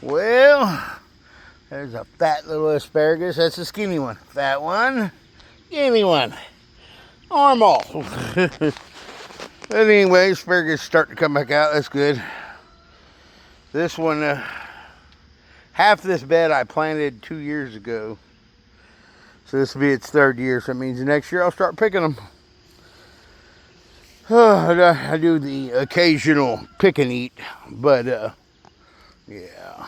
Well, there's a fat little asparagus. That's a skinny one. Fat one, skinny one. Normal. But anyway, asparagus starting to come back out. That's good. This one, half this bed I planted 2 years ago. So this will be its 3rd year. So that means next year I'll start picking them. I do the occasional pick and eat. But, yeah.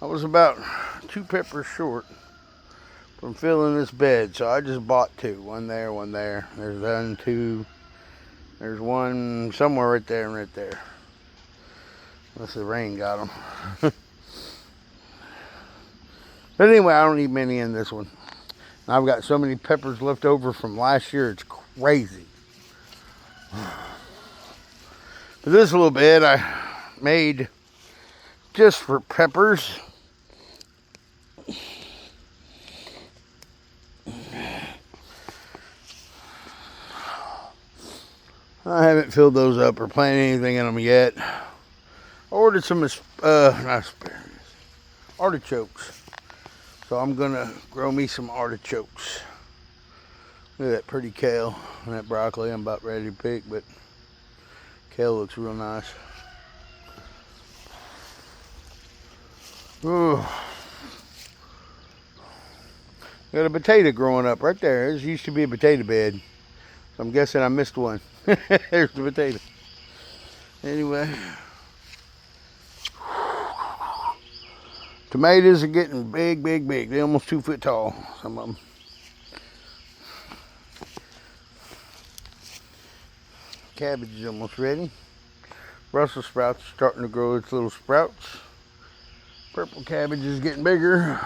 I was about 2 peppers short from filling this bed, so I just bought 2. One there, one there. There's 1, 2. There's one somewhere right there and right there. Unless the rain got them. But anyway, I don't need many in this one. I've got so many peppers left over from last year, it's crazy. But this little bed I made just for peppers. I haven't filled those up or planted anything in them yet. I ordered some not asparagus, artichokes. So I'm gonna grow me some artichokes. Look at that pretty kale and that broccoli I'm about ready to pick, but kale looks real nice. Ooh. Got a potato growing up right there. This used to be a potato bed. So I'm guessing I missed one. There's the potato. Anyway. Tomatoes are getting big, big, big. They're almost 2 foot tall, some of them. Cabbage is almost ready. Brussels sprouts are starting to grow its little sprouts. Purple cabbage is getting bigger.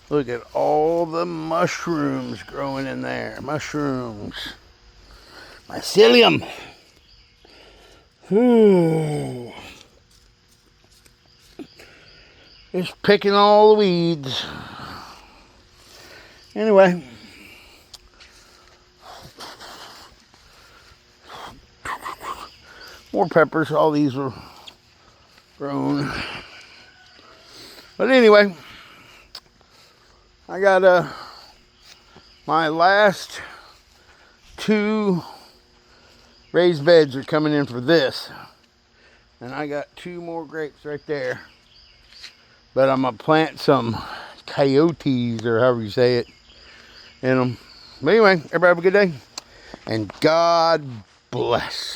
Look at all the mushrooms growing in there. Mushrooms. Mycelium. Ooh. Just picking all the weeds. Anyway. More peppers. All these were grown. But anyway. I got my last 2 raised beds are coming in for this. And I got 2 more grapes right there. But I'm going to plant some coyotes, or however you say it, in them. But anyway, everybody have a good day. And God bless.